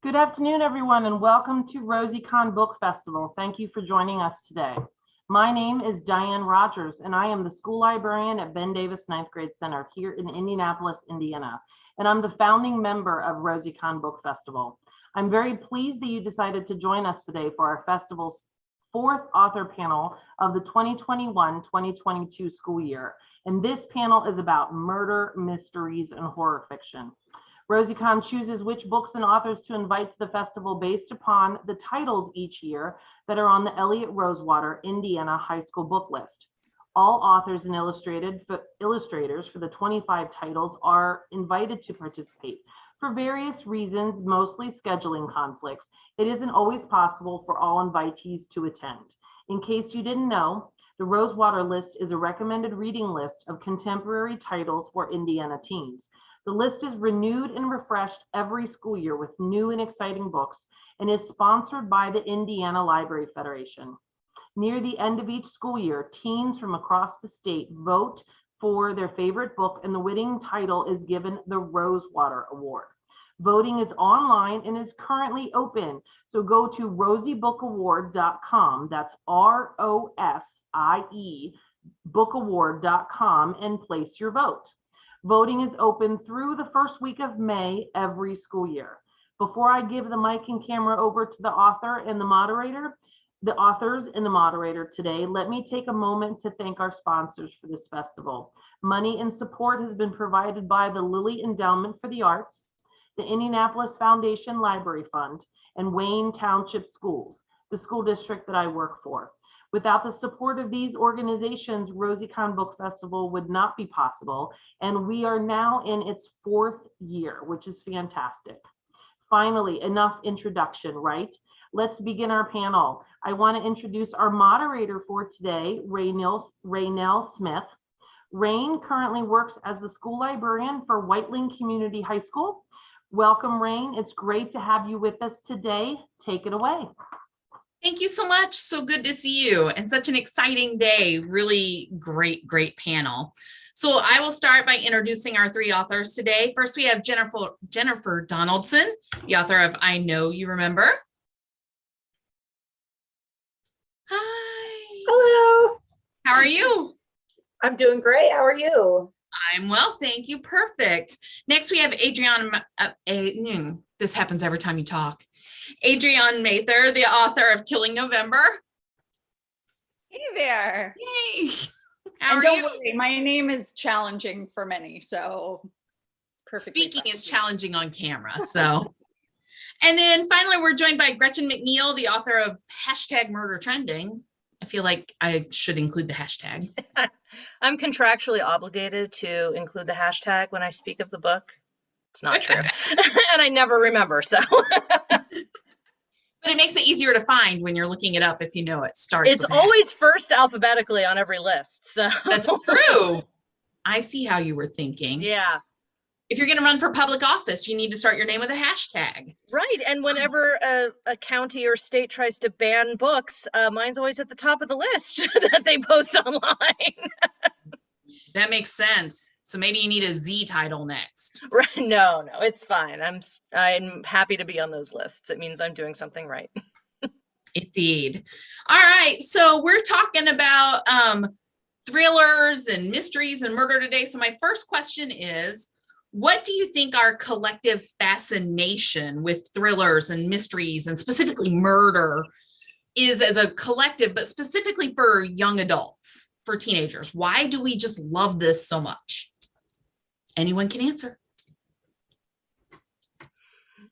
Good afternoon, everyone, and welcome to RosieCon Book Festival. Thank you for joining us today. My name is Diane Rogers, and I am the school librarian at Ben Davis Ninth Grade Center here in Indianapolis, Indiana, and I'm the founding member of RosieCon Book Festival. I'm very pleased that you decided to join us today for our festival's fourth author panel of the 2021-2022 school year, and this panel is about murder, mysteries, and horror fiction. RosieCon chooses which books and authors to invite to the festival based upon the titles each year that are on the Elliott Rosewater Indiana High School book list. All authors and illustrators for the 25 titles are invited to participate. For various reasons, mostly scheduling conflicts, it isn't always possible for all invitees to attend. In case you didn't know, the Rosewater list is a recommended reading list of contemporary titles for Indiana teens. The list is renewed and refreshed every school year with new and exciting books and is sponsored by the Indiana Library Federation. Near the end of each school year, teens from across the state vote for their favorite book, and the winning title is given the Rosewater Award. Voting is online and is currently open, so go to rosiebookaward.com, that's ROSIE bookaward.com, and place your vote. Voting is open through the first week of May every school year. Before I give the mic and camera over to the authors and the moderator today, let me take a moment to thank our sponsors for this festival. Money and support has been provided by the Lilly Endowment for the Arts, the Indianapolis Foundation Library Fund, and Wayne Township Schools, the school district that I work for. Without the support of these organizations, RosieCon Book Festival would not be possible, and we are now in its fourth year, which is fantastic. Finally, enough introduction, right? Let's begin our panel. I want to introduce our moderator for today, Raynell Smith. Rain currently works as the school librarian for Whiteling Community High School. Welcome, Rain. It's great to have you with us today. Take it away. Thank you so much. So good to see you, and such an exciting day. Really great panel. So I will start by introducing our three authors today. First, we have Jennifer Donaldson, the author of I Know You Remember. Hi. Hello. How are you? I'm doing great. How are you? I'm well, thank you. Perfect. Next, we have Adrianne. This happens every time you talk. Adrianne Mather, the author of Killing November. Hey there. Yay. How and are don't you? worry, my name is challenging for many, so it's perfectly Speaking fine. is challenging on camera, so. And then finally, we're joined by Gretchen Mcneil, the author of #MurderTrending. I feel like I should include the hashtag. I'm contractually obligated to include the hashtag when I speak of the book. It's not true. And I never remember, so. But it makes it easier to find when you're looking it up if you know it starts. It's always first alphabetically on every list, so. That's true. I see how you were thinking. Yeah. If you're going to run for public office, you need to start your name with a hashtag. Right, and whenever a county or state tries to ban books, mine's always at the top of the list that they post online. That makes sense. So maybe you need a Z title next. Right? No, it's fine. I'm happy to be on those lists. It means I'm doing something right. Indeed. All right. So we're talking about thrillers and mysteries and murder today. So my first question is, what do you think our collective fascination with thrillers and mysteries and specifically murder is as a collective, but specifically for young adults, for teenagers? Why do we just love this so much? Anyone can answer.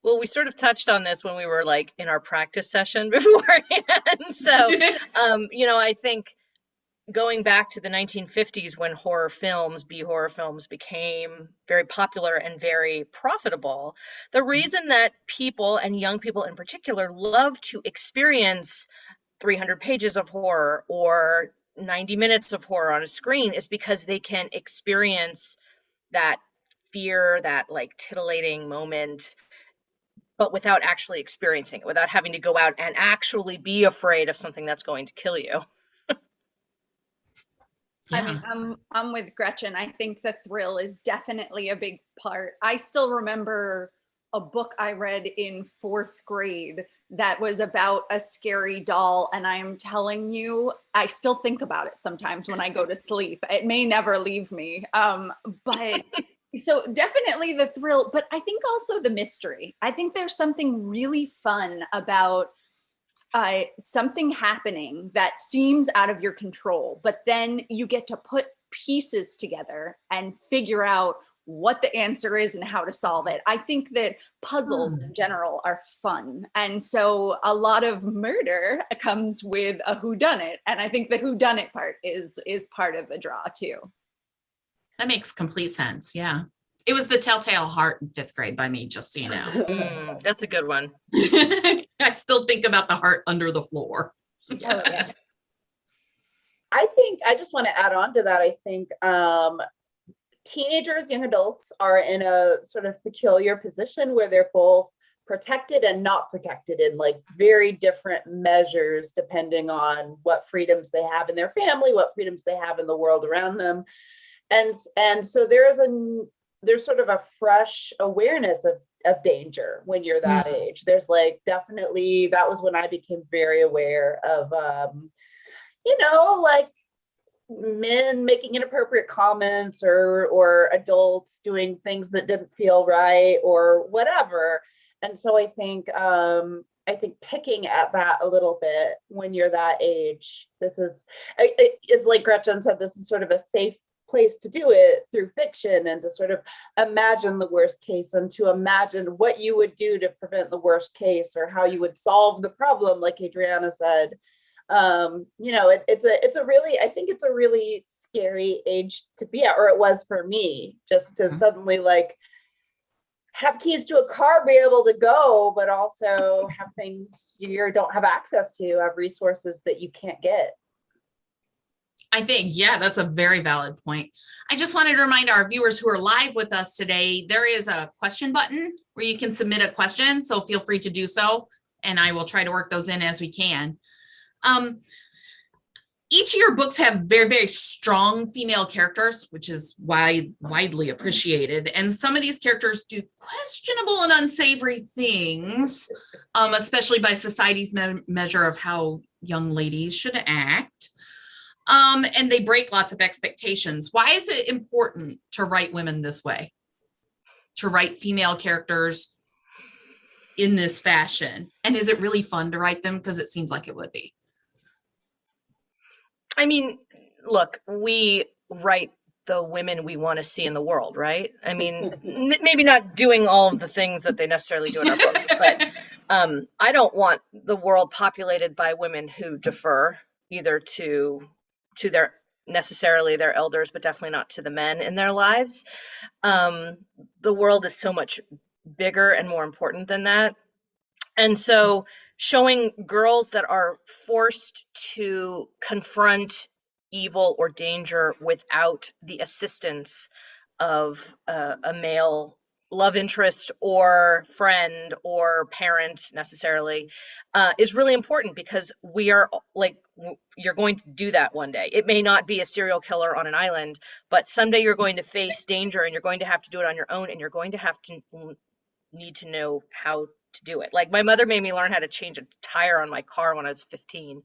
Well, we sort of touched on this when we were like in our practice session beforehand. So, I think going back to the 1950s when B-horror films became very popular and very profitable, the reason that people, and young people in particular, love to experience 300 pages of horror or 90 minutes of horror on a screen is because they can experience that fear, that like titillating moment, but without actually experiencing it, without having to go out and actually be afraid of something that's going to kill you. I mean, I'm with Gretchen. I think the thrill is definitely a big part. I still remember a book I read in 4th grade that was about a scary doll. And I'm telling you, I still think about it sometimes when I go to sleep. It may never leave me. But so definitely the thrill, but I think also the mystery. I think there's something really fun about something happening that seems out of your control, but then you get to put pieces together and figure out what the answer is and how to solve it. I think that puzzles in general are fun. And so a lot of murder comes with a whodunit. And I think the whodunit part is part of the draw too. That makes complete sense. Yeah. It was The Telltale Heart in 5th grade by me, just so you know. That's a good one. I still think about the heart under the floor. Oh, yeah. I think I just want to add on to that. I think teenagers, young adults are in a sort of peculiar position where they're both protected and not protected in like very different measures, depending on what freedoms they have in their family, what freedoms they have in the world around them. And so there's sort of a fresh awareness of danger when you're that age. There's like, definitely, that was when I became very aware of, like men making inappropriate comments or adults doing things that didn't feel right or whatever. And so I think picking at that a little bit when you're that age, it's like Gretchen said, this is sort of a safe place to do it through fiction and to sort of imagine the worst case and to imagine what you would do to prevent the worst case or how you would solve the problem, like Adriana said. It's a really scary age to be at, or it was for me, just to suddenly like have keys to a car, be able to go, but also have things you don't have access to, have resources that you can't get. I think, yeah, that's a very valid point. I just wanted to remind our viewers who are live with us today, there is a question button where you can submit a question. So feel free to do so. And I will try to work those in as we can. Each of your books have very, very strong female characters, which is widely appreciated. And some of these characters do questionable and unsavory things, especially by society's measure of how young ladies should act. And they break lots of expectations. Why is it important to write women this way? To write female characters in this fashion? And is it really fun to write them? Because it seems like it would be. I mean, look, we write the women we want to see in the world, right? I mean, maybe not doing all of the things that they necessarily do in our books, but I don't want the world populated by women who defer either to their elders, but definitely not to the men in their lives. The world is so much bigger and more important than that. And so showing girls that are forced to confront evil or danger without the assistance of a male love interest or friend or parent necessarily is really important, because we are like, you're going to do that one day. It may not be a serial killer on an island, but someday you're going to face danger and you're going to have to do it on your own, and you're going to have to need to know how to do it. Like my mother made me learn how to change a tire on my car when I was 15.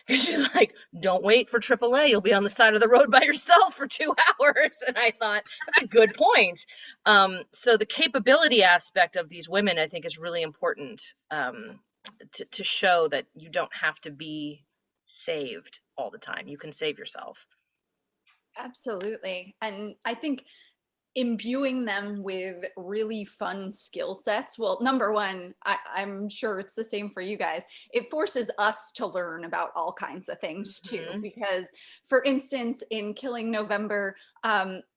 And she's like, don't wait for AAA. You'll be on the side of the road by yourself for 2 hours. And I thought, that's a good point. So the capability aspect of these women, I think, is really important to show that you don't have to be saved all the time. You can save yourself. Absolutely. And I think imbuing them with really fun skill sets. Well, number one, I'm sure it's the same for you guys. It forces us to learn about all kinds of things too, because for instance, in Killing November,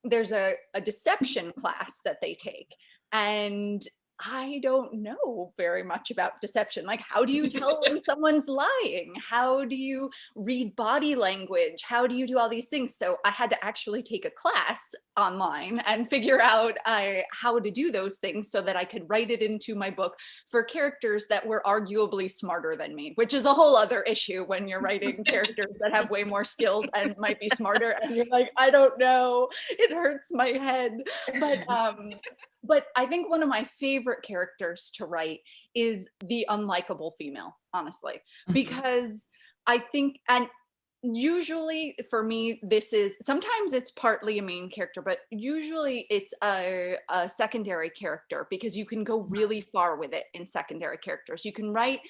there's a deception class that they take. And I don't know very much about deception. Like, how do you tell when someone's lying? How do you read body language? How do you do all these things? So I had to actually take a class online and figure out how to do those things so that I could write it into my book for characters that were arguably smarter than me, which is a whole other issue when you're writing characters that have way more skills and might be smarter. And you're like, I don't know, it hurts my head. But I think one of my favorite characters to write is the unlikable female, honestly, because I think, and usually for me, sometimes it's partly a main character, but usually it's a secondary character, because you can go really far with it in secondary characters. You can write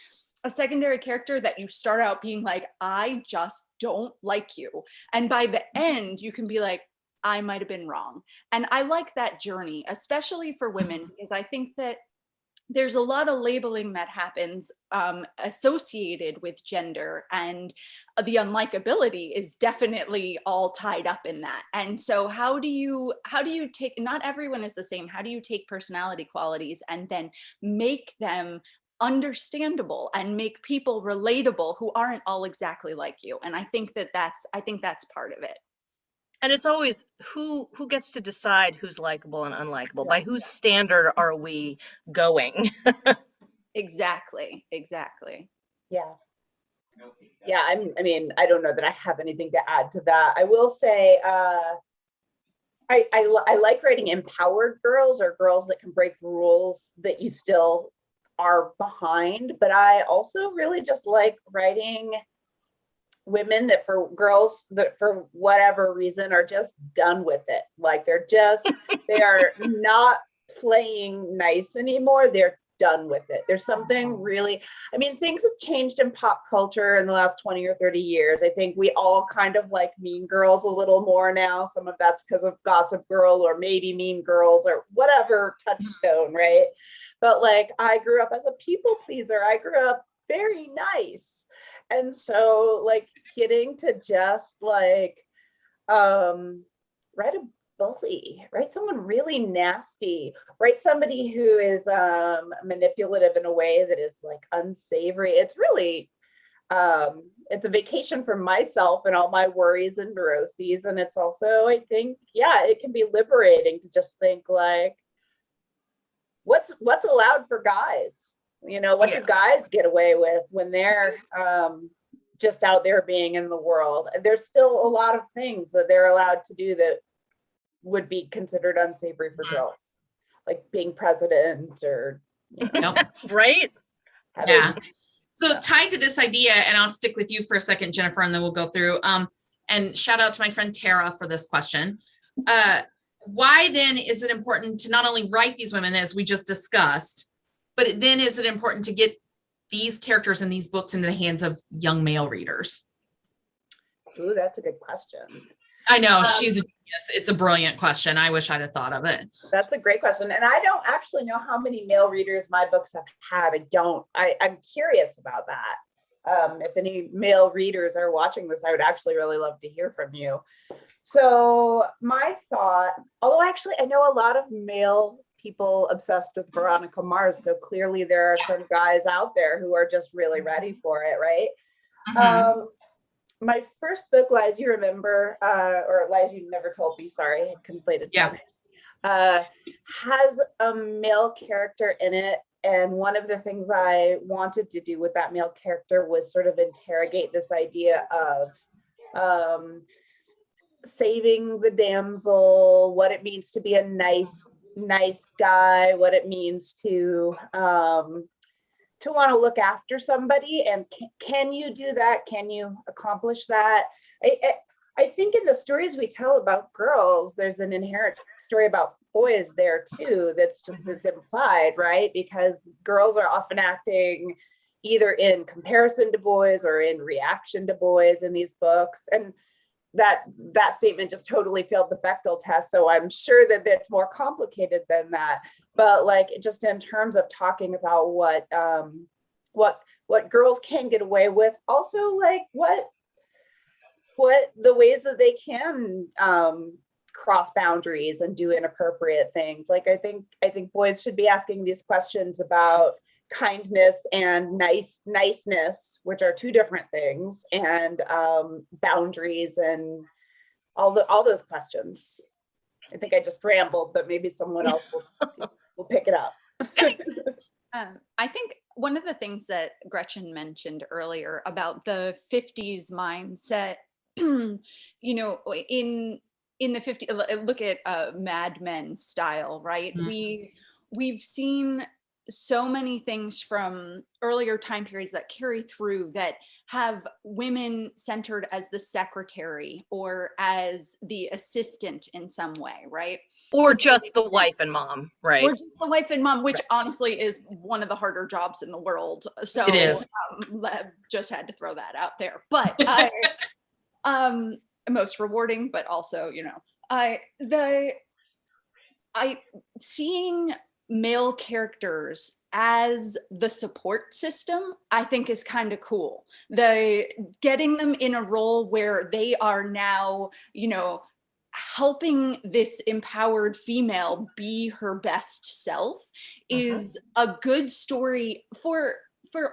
a secondary character that you start out being like, I just don't like you. And by the end, you can be like, I might have been wrong. And I like that journey, especially for women, because I think that there's a lot of labeling that happens associated with gender, and the unlikability is definitely all tied up in that. And so how do you take, not everyone is the same, how do you take personality qualities and then make them understandable and make people relatable who aren't all exactly like you? And I think that's part of it. And it's always who gets to decide who's likable and unlikable. By whose standard are we going? Exactly. Yeah. Yeah, I mean, I don't know that I have anything to add to that. I will say, I like writing empowered girls, or girls that can break rules that you still are behind. But I also really just like writing women that for whatever reason are just done with it. Like they are not playing nice anymore. They're done with it. There's something really, I mean, things have changed in pop culture in the last 20 or 30 years. I think we all kind of like Mean Girls a little more now. Some of that's because of Gossip Girl, or maybe Mean Girls, or whatever touchstone, right? But like, I grew up as a people pleaser. I grew up very nice. And so like getting to just like write a bully, write someone really nasty, write somebody who is manipulative in a way that is like unsavory. It's really it's a vacation for myself and all my worries and neuroses. And it's also, I think, yeah, it can be liberating to just think like, what's allowed for guys? You know, what do guys get away with when they're just out there being in the world? There's still a lot of things that they're allowed to do that would be considered unsavory for girls, like being president, or right? Yeah. So tied to this idea, and I'll stick with you for a second, Jennifer, and then we'll go through. And shout out to my friend Tara for this question. Why then is it important to not only write these women, as we just discussed, but then is it important to get these characters in these books into the hands of young male readers? Ooh, that's a good question. I know, she's a genius. It's a brilliant question. I wish I'd have thought of it. That's a great question. And I don't actually know how many male readers my books have had. I'm curious about that. If any male readers are watching this, I would actually really love to hear from you. So my thought, although actually I know a lot of male people obsessed with Veronica Mars, so clearly there are some guys out there who are just really ready for it, right? My first book, Lies You Remember, or Lies You Never Told Me, sorry, I conflated. Has a male character in it. And one of the things I wanted to do with that male character was sort of interrogate this idea of saving the damsel, what it means to be a nice guy, what it means to want to look after somebody, and can you do that? Can you accomplish that? I think in the stories we tell about girls, there's an inherent story about boys there too that's implied, right? Because girls are often acting either in comparison to boys or in reaction to boys in these books. And that statement just totally failed the Bechdel test. So I'm sure that it's more complicated than that. But like, just in terms of talking about what girls can get away with, also like what the ways that they can cross boundaries and do inappropriate things. Like I think boys should be asking these questions about kindness and niceness, which are two different things, and boundaries and all those questions. I think I just rambled, but maybe someone else will pick it up. I think one of the things that Gretchen mentioned earlier about the 50s mindset, you know, in the 50s, look at Mad Men style, right? Mhm. We've seen so many things from earlier time periods that carry through that have women centered as the secretary or as the assistant in some way, right? Or just the wife and mom, right? Or just the wife and mom, which honestly is one of the harder jobs in the world. So It is. Just had to throw that out there. But most rewarding, but also, you know, seeing male characters as the support system, I think is kind of cool. Getting them in a role where they are now, you know, helping this empowered female be her best self is a good story for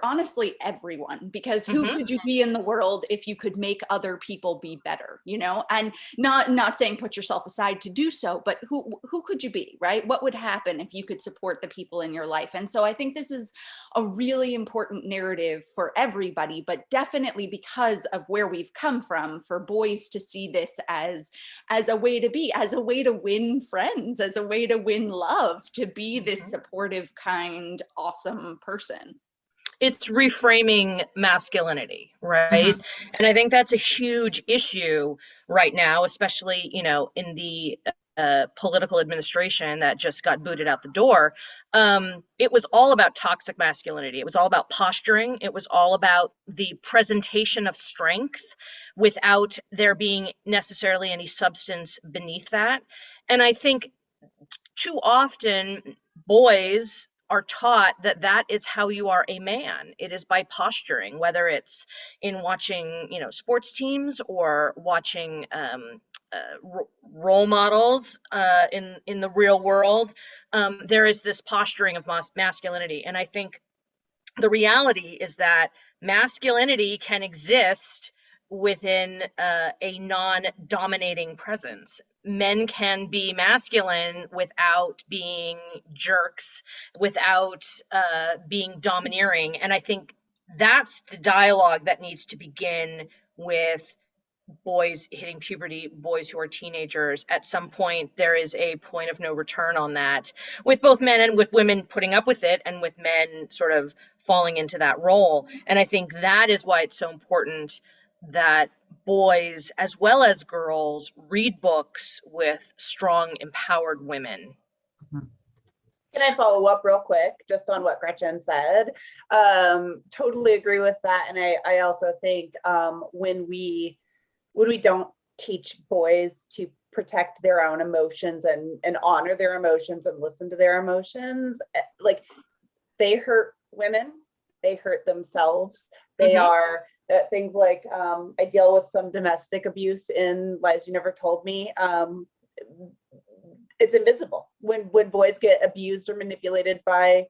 honestly everyone, because who could you be in the world if you could make other people be better, you know? And not saying put yourself aside to do so, but who could you be, right? What would happen if you could support the people in your life? And so I think this is a really important narrative for everybody, but definitely because of where we've come from, for boys to see this as a way to be, as a way to win friends, as a way to win love, to be this supportive, kind, awesome person. It's reframing masculinity, right? And I think that's a huge issue right now, especially, you know, in the political administration that just got booted out the door. It was all about toxic masculinity. It was all about posturing. It was all about the presentation of strength without there being necessarily any substance beneath that. And I think too often boys are taught that that is how you are a man. It is by posturing, whether it's in watching, you know, sports teams or watching role models in the real world. There is this posturing of masculinity. And I think the reality is that masculinity can exist within a non-dominating presence. Men can be masculine without being jerks, without being domineering. And I think that's the dialogue that needs to begin with boys hitting puberty, boys who are teenagers. At some point, there is a point of no return on that, with both men and with women putting up with it, and with men sort of falling into that role. And I think that is why it's so important that boys as well as girls read books with strong, empowered women. Can I follow up real quick just on what Gretchen said? Totally agree with that. And I also think when we don't teach boys to protect their own emotions and honor their emotions and listen to their emotions, like, they hurt women, they hurt themselves. They are things like, I deal with some domestic abuse in Lies You Never Told Me. It's invisible. When boys get abused or manipulated by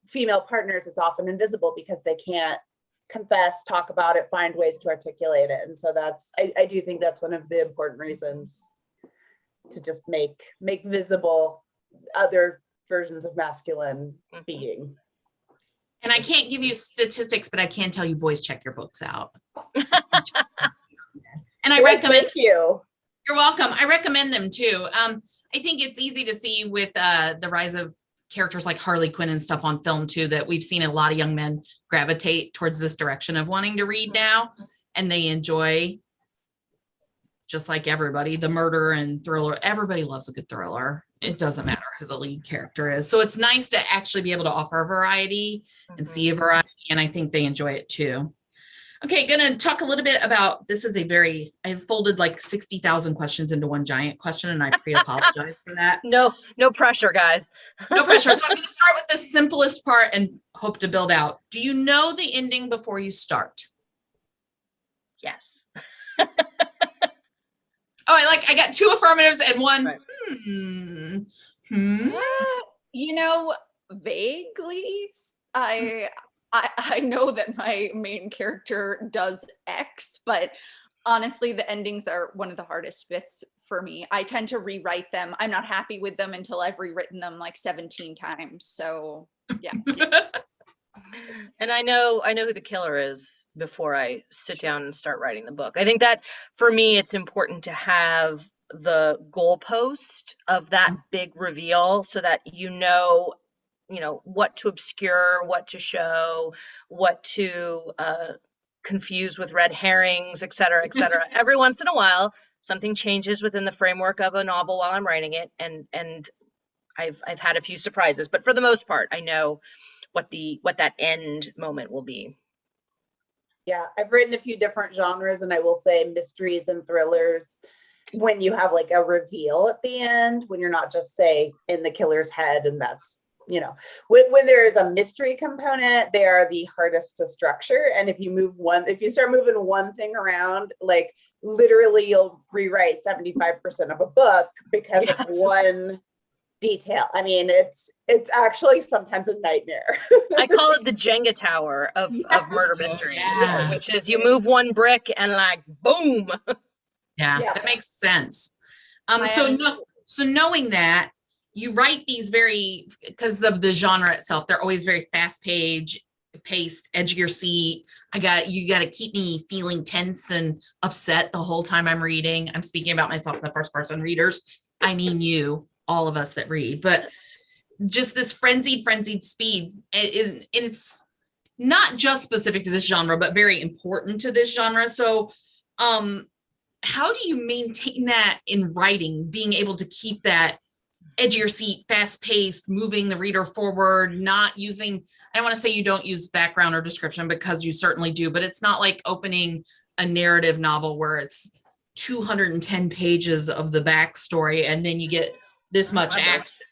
female partners, it's often invisible because they can't confess, talk about it, find ways to articulate it. And so I do think that's one of the important reasons to just make visible other versions of masculine being. And I can't give you statistics, but I can tell you boys check your books out. And I recommend. Thank you. You're welcome. I recommend them too. I think it's easy to see with the rise of characters like Harley Quinn and stuff on film too, that we've seen a lot of young men gravitate towards this direction of wanting to read now, and they enjoy, just like everybody, the murder and thriller. Everybody loves a good thriller. It doesn't matter who the lead character is. So it's nice to actually be able to offer a variety and see a variety. And I think they enjoy it too. Okay, gonna talk a little bit about, this is I've folded like 60,000 questions into one giant question, and I pre-apologize for that. No pressure, guys. No pressure. So I'm gonna start with the simplest part and hope to build out. Do you know the ending before you start? Yes. Oh, I got 2 affirmatives and 1. Right. You know, vaguely, I know that my main character does X, but honestly, the endings are one of the hardest bits for me. I tend to rewrite them. I'm not happy with them until I've rewritten them like 17 times. So yeah. And I know who the killer is before I sit down and start writing the book. I think that for me, it's important to have the goalpost of that big reveal so that you know what to obscure, what to show, what to confuse with red herrings, et cetera, et cetera. Every once in a while, something changes within the framework of a novel while I'm writing it, and I've had a few surprises, but for the most part, I know what that end moment will be. Yeah, I've written a few different genres, and I will say mysteries and thrillers, when you have like a reveal at the end, when you're not just say in the killer's head, and that's, when there is a mystery component, they are the hardest to structure. And if you start moving one thing around, like literally you'll rewrite 75% of a book because of one detail. I mean, it's actually sometimes a nightmare. I call it the Jenga tower of murder mysteries, which is you move one brick and like boom. Yeah, that makes sense. So knowing that, you write these because of the genre itself, they're always very fast-paced, edge of your seat. You got to keep me feeling tense and upset the whole time I'm reading. I'm speaking about myself in the first person readers. I mean you, all of us that read, but just this frenzied speed. It's not just specific to this genre, but very important to this genre. So, how do you maintain that in writing, being able to keep that edge of your seat, fast-paced, moving the reader forward, not using, I don't want to say you don't use background or description, because you certainly do, but it's not like opening a narrative novel where it's 210 pages of the backstory and then you get this much action.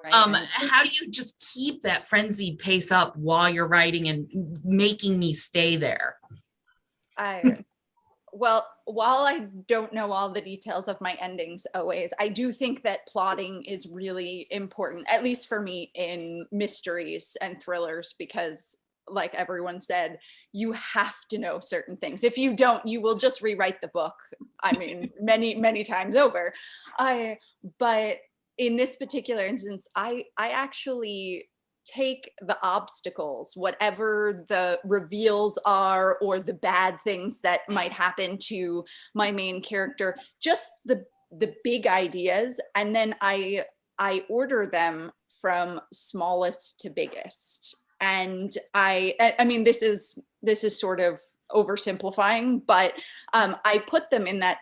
How do you just keep that frenzied pace up while you're writing and making me stay there? Well, while I don't know all the details of my endings always, I do think that plotting is really important, at least for me in mysteries and thrillers, because like everyone said, you have to know certain things. If you don't, you will just rewrite the book. I mean, many times over. But in this particular instance, I actually take the obstacles, whatever the reveals are or the bad things that might happen to my main character, just the big ideas, and then I order them from smallest to biggest. And I mean, this is sort of oversimplifying, but I put them in that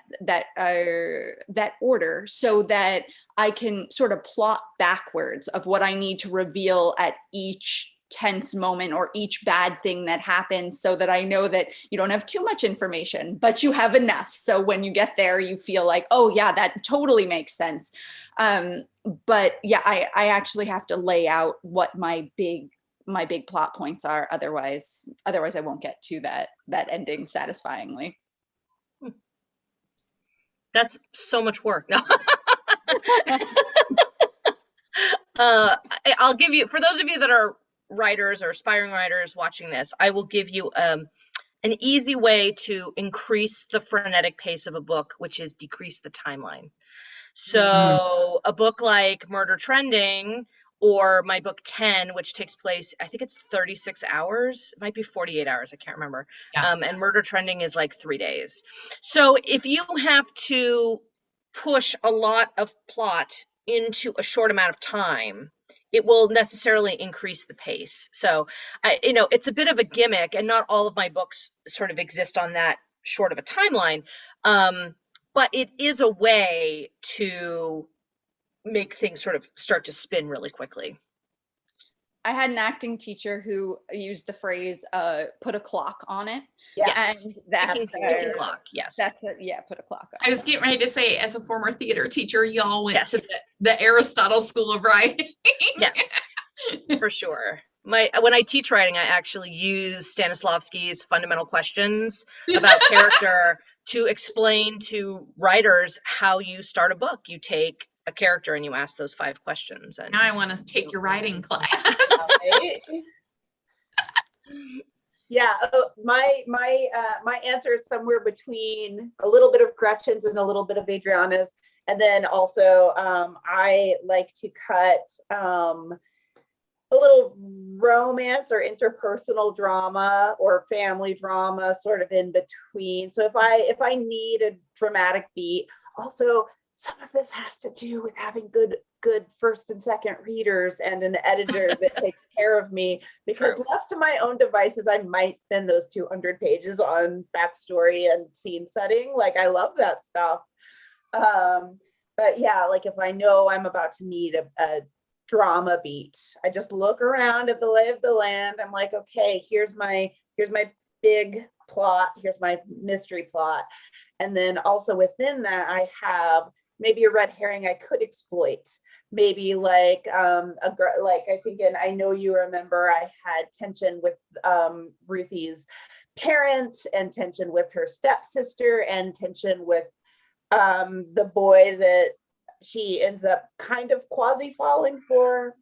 order so that I can sort of plot backwards of what I need to reveal at each tense moment or each bad thing that happens, so that I know that you don't have too much information, but you have enough. So when you get there, you feel like, oh yeah, that totally makes sense. But yeah, I actually have to lay out what my big plot points are. Otherwise I won't get to that ending satisfyingly. That's so much work. No. I'll give you, for those of you that are writers or aspiring writers watching this, I will give you an easy way to increase the frenetic pace of a book, which is decrease the timeline. So a book like Murder Trending, or my book 10, which takes place, I think it's 36 hours, it might be 48 hours, I can't remember. Yeah. And Murder Trending is like 3 days. So if you have to push a lot of plot into a short amount of time, it will necessarily increase the pace. So, it's a bit of a gimmick, and not all of my books sort of exist on that short of a timeline. But it is a way to make things sort of start to spin really quickly. I had an acting teacher who used the phrase, put a clock on it. Yes. And that's Ticking clock, yes. That's it. Yeah, put a clock on I was it. getting ready to say, as a former theater teacher, y'all went Yes. to the Aristotle School of Writing. Yes, for sure. When I teach writing, I actually use Stanislavski's fundamental questions about character to explain to writers how you start a book. You take a character and you ask those 5 questions. And Now I want to take your writing class. Right? Yeah, my answer is somewhere between a little bit of Gretchen's and a little bit of Adrianne's, and then also I like to cut a little romance or interpersonal drama or family drama sort of in between. So if I need a dramatic beat, also some of this has to do with having good first and second readers and an editor that takes care of me, because left to my own devices, I might spend those 200 pages on backstory and scene setting. Like, I love that stuff. But yeah, like if I know I'm about to need a drama beat, I just look around at the lay of the land. I'm like, okay, here's my big plot, here's my mystery plot. And then also within that, I have maybe a red herring I could exploit. Maybe like I think in I Know You Remember, I had tension with Ruthie's parents and tension with her stepsister and tension with the boy that she ends up kind of quasi falling for.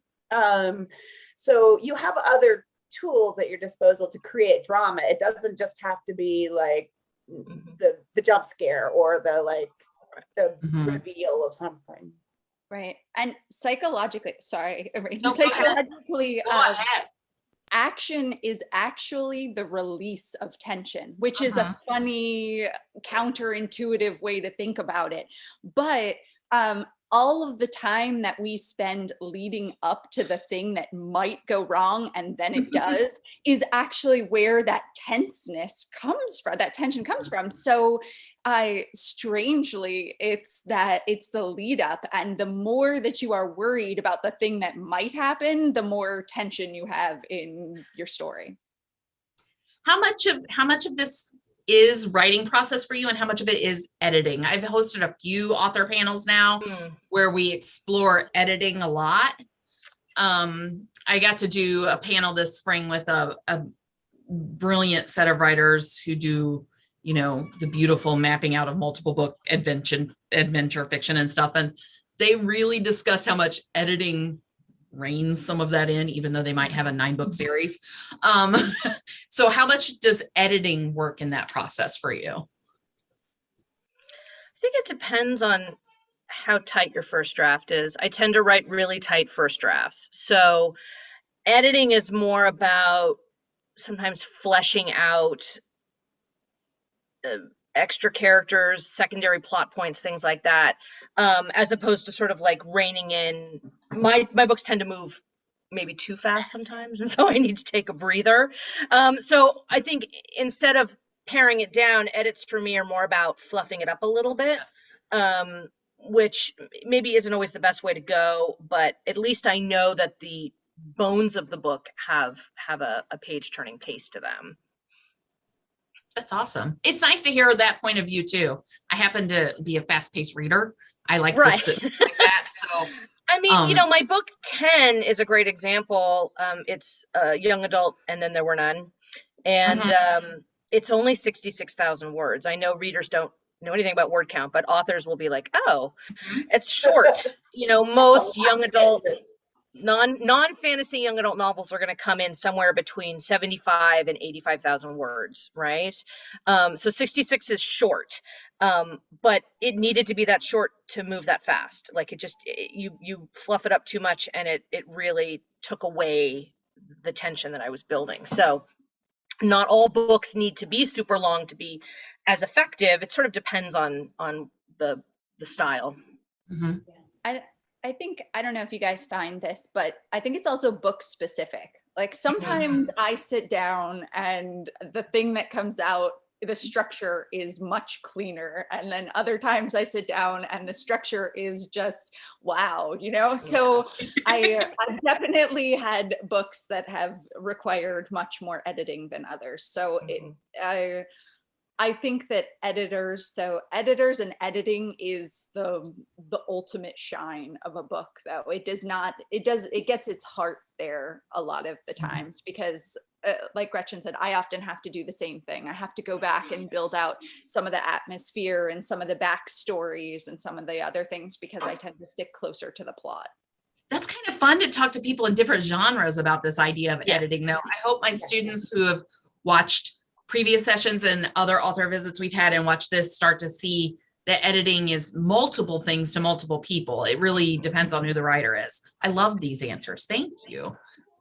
So you have other tools at your disposal to create drama. It doesn't just have to be like the jump scare or the reveal of something. Right. And psychologically, sorry, No, psychologically, Go ahead. action is actually the release of tension, which is a funny, counterintuitive way to think about it. But all of the time that we spend leading up to the thing that might go wrong and then it does is actually where that tenseness comes from, that tension comes from. So strangely, it's the lead up, and the more that you are worried about the thing that might happen, the more tension you have in your story. How much of this is writing process for you, and how much of it is editing? I've hosted a few author panels now where we explore editing a lot. I got to do a panel this spring with a brilliant set of writers who do, the beautiful mapping out of multiple book adventure fiction and stuff. And they really discussed how much editing reins some of that in, even though they might have a 9-book series. So how much does editing work in that process for you? I think it depends on how tight your first draft is. I tend to write really tight first drafts. So editing is more about sometimes fleshing out extra characters, secondary plot points, things like that, as opposed to sort of like reining in. My books tend to move maybe too fast sometimes, and so I need to take a breather. So I think instead of paring it down, edits for me are more about fluffing it up a little bit, which maybe isn't always the best way to go, but at least I know that the bones of the book have a page turning pace to them. That's awesome. It's nice to hear that point of view too. I happen to be a fast-paced reader. I like books that like that. So I mean, my book 10 is a great example. It's a young adult, and then there were none. And it's only 66,000 words. I know readers don't know anything about word count, but authors will be like, oh, it's short. Most young adult, non-fantasy young adult novels are going to come in somewhere between 75 and 85,000 words, right? So 66 is short, but it needed to be that short to move that fast. Like you fluff it up too much, and it really took away the tension that I was building. So not all books need to be super long to be as effective. It sort of depends on the style. I think, I don't know if you guys find this, but I think it's also book specific. Like sometimes I sit down and the thing that comes out the structure is much cleaner. And then other times I sit down and the structure is just, wow, you know? So I've definitely had books that have required much more editing than others. So I think that editors and editing is the ultimate shine of a book, though. It gets its heart there a lot of the times, because like Gretchen said, I often have to do the same thing. I have to go back and build out some of the atmosphere and some of the backstories and some of the other things, because I tend to stick closer to the plot. That's kind of fun to talk to people in different genres about this idea of editing, though. I hope my students who have watched previous sessions and other author visits we've had and watch this start to see that editing is multiple things to multiple people. It really depends on who the writer is. I love these answers. Thank you.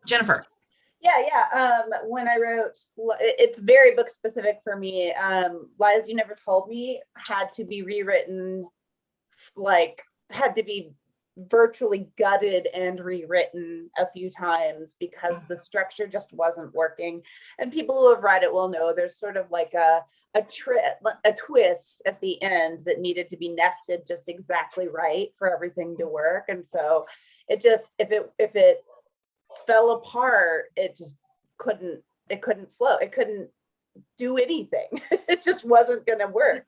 Jennifer. Yeah. When I wrote, it's very book specific for me. Lies You Never Told Me had to be rewritten, had to be virtually gutted and rewritten a few times because the structure just wasn't working. And people who have read it will know there's sort of like a twist at the end that needed to be nested just exactly right for everything to work. And so it just, if it fell apart, it just couldn't flow. It couldn't do anything. It just wasn't going to work.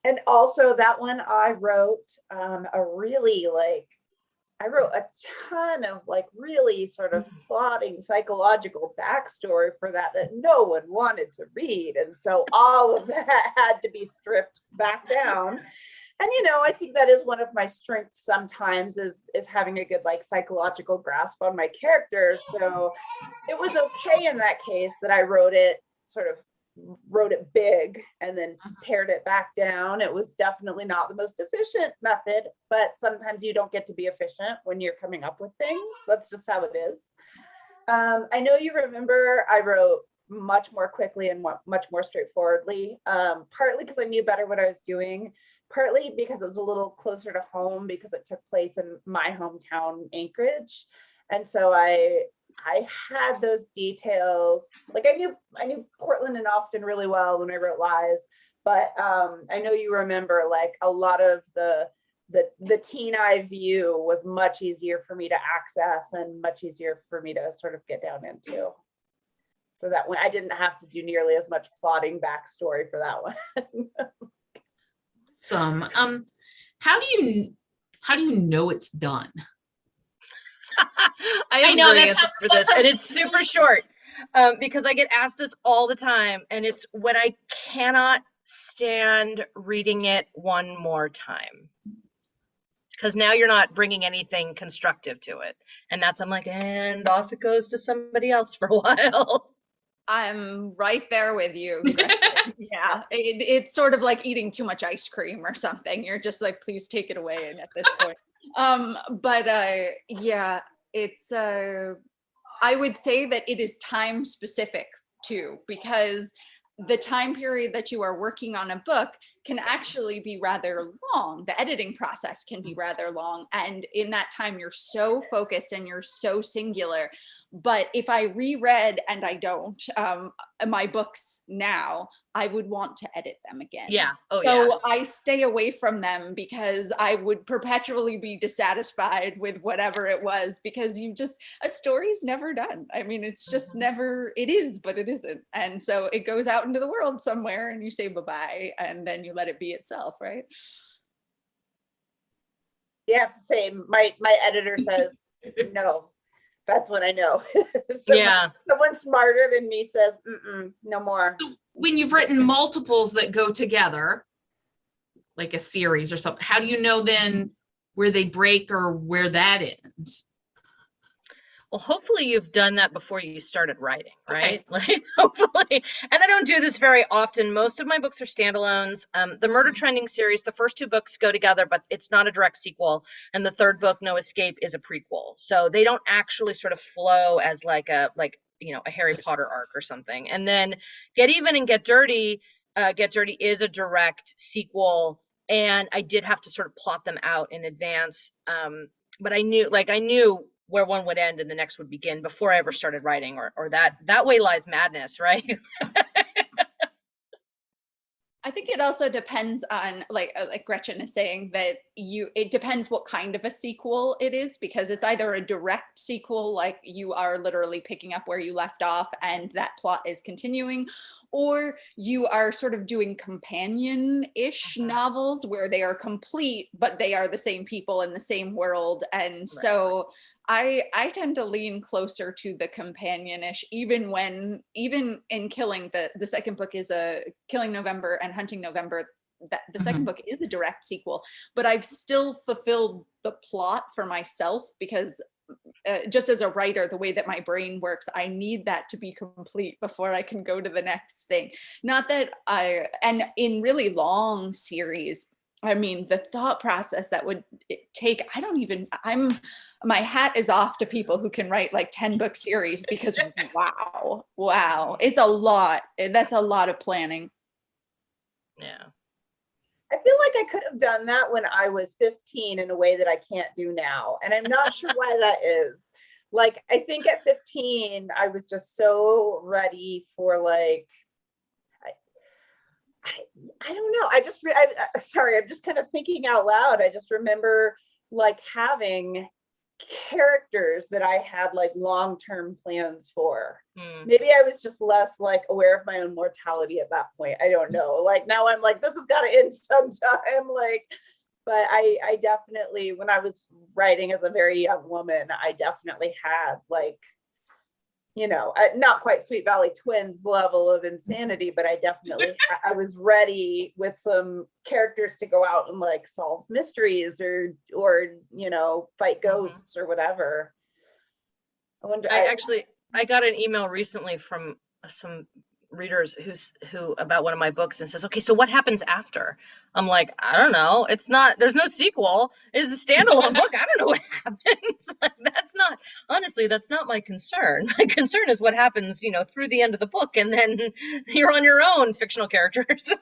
And also that one I wrote I wrote a ton of really sort of plotting psychological backstory for that no one wanted to read. And so all of that had to be stripped back down. And, I think that is one of my strengths sometimes is having a good psychological grasp on my characters. So it was okay in that case that I wrote it big and then pared it back down. It was definitely not the most efficient method, but sometimes you don't get to be efficient when you're coming up with things. That's just how it is. I know you remember I wrote much more quickly and much more straightforwardly, partly because I knew better what I was doing, partly because it was a little closer to home because it took place in my hometown, Anchorage. And so I had those details. I knew Portland and Austin really well when I wrote Lies, but I know you remember a lot of the teen eye view was much easier for me to access and much easier for me to sort of get down into. So that when I didn't have to do nearly as much plotting backstory for that one. How do you know it's done? I have know a great that answer for this, and it's super short because I get asked this all the time, and it's when I cannot stand reading it one more time, because now you're not bringing anything constructive to it, and and off it goes to somebody else for a while. I'm right there with you. Yeah, it's sort of like eating too much ice cream or something. You're just please take it away. And at this point, yeah, it's I would say that it is time specific too, because the time period that you are working on a book can actually be rather long. The editing process can be rather long. And in that time, you're so focused and you're so singular. But if I reread, and I don't, my books now, I would want to edit them again. Yeah. Oh, so yeah. I stay away from them because I would perpetually be dissatisfied with whatever it was, because a story's never done. I mean, it's just never, it is, but it isn't. And so it goes out into the world somewhere and you say bye-bye and then you let it be itself, right? Yeah, same. My editor says, no. That's when I know. Someone smarter than me says, no more. When you've written multiples that go together, like a series or something, how do you know then where they break or where that ends? Well, hopefully you've done that before you started writing, right? Okay. Hopefully. And I don't do this very often. Most of my books are standalones. The Murder Trending series, the first two books go together, but it's not a direct sequel. And the third book, No Escape, is a prequel. So they don't actually sort of flow as a Harry Potter arc or something. And then Get Even and Get Dirty is a direct sequel. And I did have to sort of plot them out in advance. But I knew where one would end and the next would begin before I ever started writing, or that way lies madness, right? I think it also depends on, like Gretchen is saying, that it depends what kind of a sequel it is, because it's either a direct sequel, like you are literally picking up where you left off and that plot is continuing, or you are sort of doing companion-ish novels where they are complete, but they are the same people in the same world. And so I tend to lean closer to the companion-ish, even in Killing, the second book is a Killing November and Hunting November. That the second book is a direct sequel, but I've still fulfilled the plot for myself, because just as a writer, the way that my brain works, I need that to be complete before I can go to the next thing. Not that and in really long series, I mean, the thought process that would take, my hat is off to people who can write like 10-book series, because wow, it's a lot. That's a lot of planning. Yeah. I feel like I could have done that when I was 15 in a way that I can't do now. And I'm not sure why that is. Like, I think at 15, I was just so ready for like, I don't know. Sorry, I'm just kind of thinking out loud. I just remember like having characters that I had like long-term plans for. Maybe I was just less like aware of my own mortality at that point. I don't know. Like now I'm like, this has got to end sometime. Like, but I definitely, when I was writing as a very young woman, I definitely had like, you know, not quite Sweet Valley Twins level of insanity, but I definitely, I was ready with some characters to go out and like solve mysteries or, you know, fight ghosts or whatever. I wonder. I got an email recently from some readers who about one of my books and says, okay, so what happens after? I'm like, I don't know. There's no sequel. It's a standalone book. I don't know what happens. Like, that's not my concern. My concern is what happens, you know, through the end of the book, and then you're on your own, fictional characters.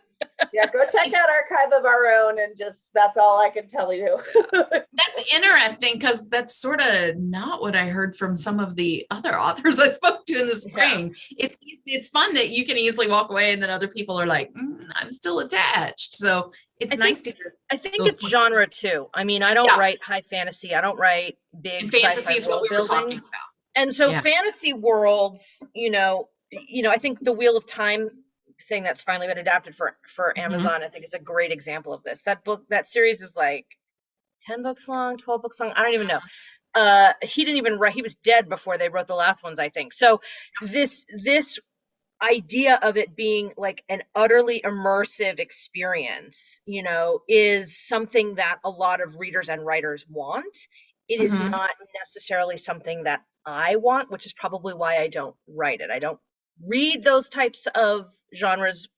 Yeah, go check out Archive of Our Own, and just, that's all I can tell you. That's interesting, because that's sort of not what I heard from some of the other authors I spoke to in the spring. Yeah. It's fun that you can easily walk away, and then other people are like, I'm still attached. So it's nice to hear. I think it's genre too. I mean, I don't write high fantasy. I don't write big and fantasy is what we were talking about. And so fantasy worlds, you know, I think the Wheel of Time thing that's finally been adapted for Amazon, I think is a great example of this. That series is like 10 books long, 12 books long. I don't even know. He didn't even write, he was dead before they wrote the last ones, I think. So this idea of it being like an utterly immersive experience, you know, is something that a lot of readers and writers want. It is not necessarily something that I want, which is probably why I don't write it. I don't read those types of genres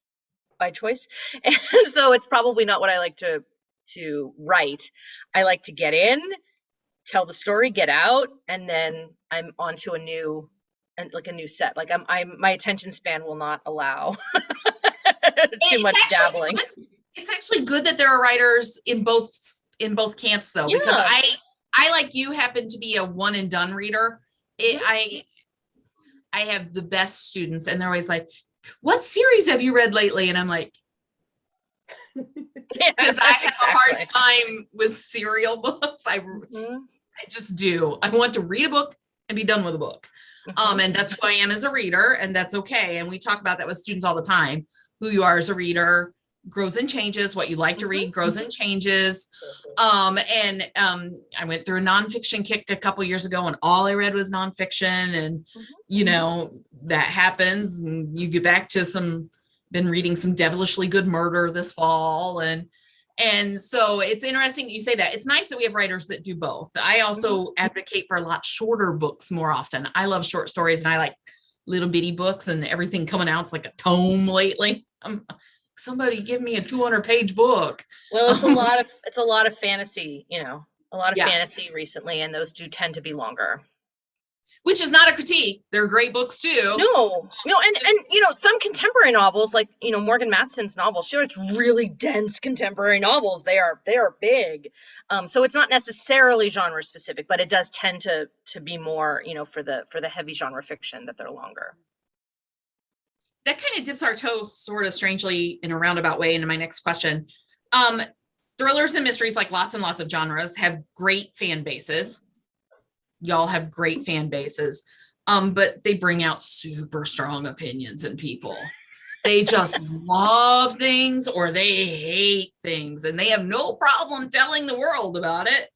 by choice. And so it's probably not what I like to write. I like to get in, tell the story, get out, and then I'm onto a new set. Like my attention span will not allow too much dabbling. It's actually good that there are writers in both camps though, because I like you happen to be a one and done reader. I have the best students, and they're always like, what series have you read lately? And I'm like, because I have a hard time with serial books. I just do. I want to read a book and be done with a book. And that's who I am as a reader, and that's okay. And we talk about that with students all the time. Who you are as a reader grows and changes. What you like to read grows and changes. I went through a nonfiction kick a couple years ago, and all I read was nonfiction. And you know, that happens, and you get back to been reading some devilishly good murder this fall. And so it's interesting that you say that. It's nice that we have writers that do both. I also advocate for a lot shorter books more often. I love short stories, and I like little bitty books, and everything coming out's like a tome lately. Somebody give me a 200-page book. Well, it's a lot of fantasy, you know, a lot of fantasy recently, and those do tend to be longer. Which is not a critique. They're great books too. No, and you know, some contemporary novels, like, you know, Morgan Matson's novels, sure, it's really dense contemporary novels. They are big. So it's not necessarily genre specific, but it does tend to be more, you know, for the heavy genre fiction, that they're longer. that kind of dips our toes sort of strangely in a roundabout way into my next question. Thrillers and mysteries, like lots and lots of genres, have great fan bases. Y'all have great fan bases, but they bring out super strong opinions in people. They just love things or they hate things, and they have no problem telling the world about it.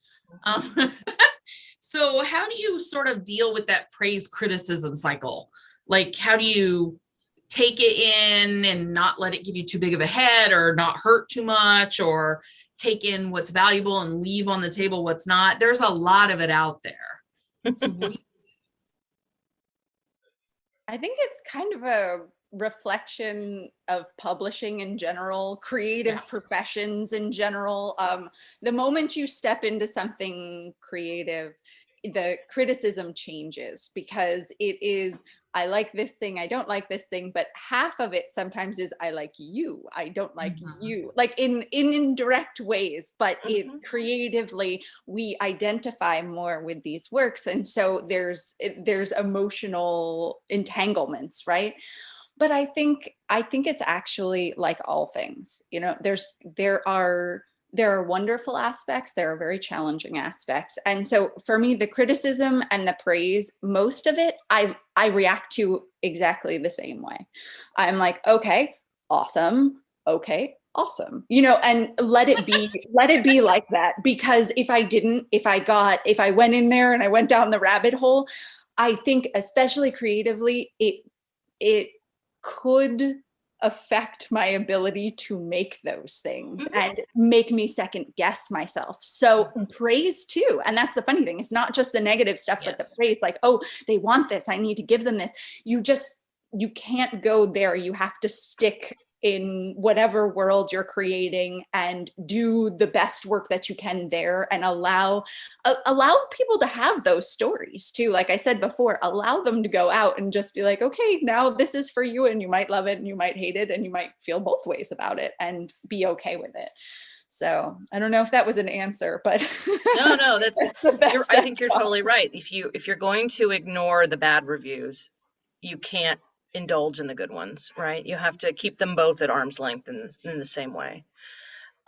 So how do you sort of deal with that praise criticism cycle? Like, how do you take it in and not let it give you too big of a head, or not hurt too much, or take in what's valuable and leave on the table what's not? There's a lot of it out there. So what do you I think it's kind of a reflection of publishing in general, creative professions in general. The moment you step into something creative, the criticism changes, because it is, I like this thing, I don't like this thing, but half of it sometimes is I like you, I don't like you, like in indirect ways, but it creatively we identify more with these works, and so there's emotional entanglements, right? But I think it's actually like all things, you know, there are wonderful aspects, there are very challenging aspects. And so for me, the criticism and the praise, most of it, I react to exactly the same way. I'm like, okay, awesome. Okay, awesome. You know, and let it be like that. Because if I went in there and I went down the rabbit hole, I think especially creatively, it could affect my ability to make those things and make me second guess myself. So praise too. And that's the funny thing. It's not just the negative stuff, but the praise, like, oh, they want this, I need to give them this. You can't go there. You have to stick in whatever world you're creating and do the best work that you can there, and allow people to have those stories too. Like I said before, allow them to go out and just be like, okay, now this is for you, and you might love it and you might hate it and you might feel both ways about it, and be okay with it. So I don't know if that was an answer, but no, I think you're totally right. If you're going to ignore the bad reviews, you can't indulge in the good ones, right? You have to keep them both at arm's length in the same way.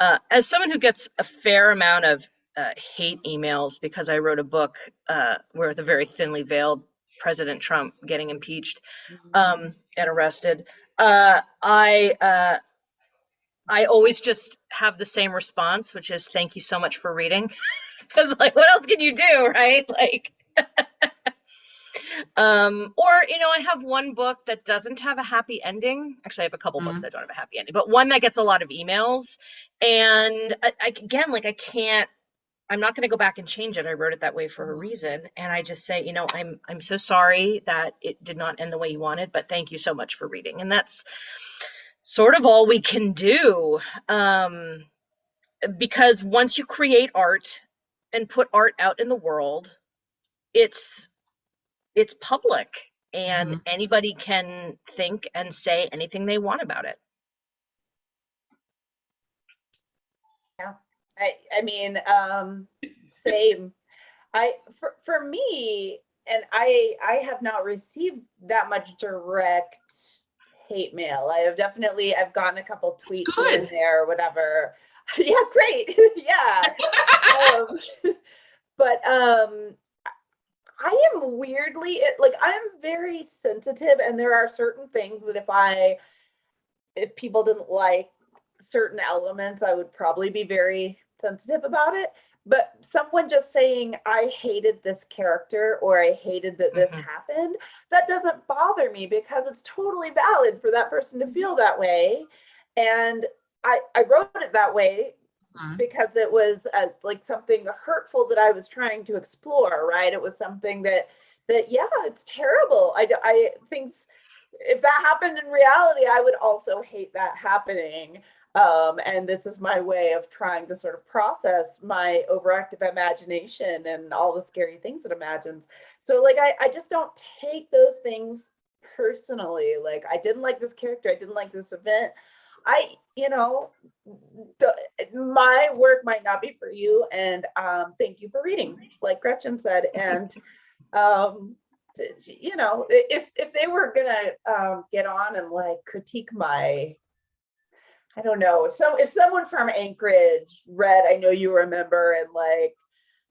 As someone who gets a fair amount of hate emails because I wrote a book with a very thinly veiled President Trump getting impeached and arrested, I always just have the same response, which is thank you so much for reading. Because like, what else can you do, right? Like, or, you know, I have one book that doesn't have a happy ending. Actually, I have a couple books that don't have a happy ending, but one that gets a lot of emails. And I'm not going to go back and change it. I wrote it that way for a reason. And I just say, you know, I'm so sorry that it did not end the way you wanted, but thank you so much for reading. And that's sort of all we can do. Because once you create art and put art out in the world, it's public, and anybody can think and say anything they want about it. Yeah, I mean, same. For me, and I have not received that much direct hate mail. I've gotten a couple tweets here and there, or whatever. Yeah, great. Yeah. But I am weirdly, I'm very sensitive, and there are certain things that if people didn't like certain elements, I would probably be very sensitive about it. But someone just saying, I hated this character, or I hated that this happened, that doesn't bother me, because it's totally valid for that person to feel that way. And I wrote it that way because it was something hurtful that I was trying to explore, right? It was something that yeah, it's terrible. I think if that happened in reality, I would also hate that happening. And this is my way of trying to sort of process my overactive imagination and all the scary things it imagines. So I just don't take those things personally. Like, I didn't like this character, I didn't like this event. My work might not be for you, and thank you for reading, like Gretchen said. And you know, if they were gonna get on and like critique my, I don't know, if someone from Anchorage read I Know You Remember and like,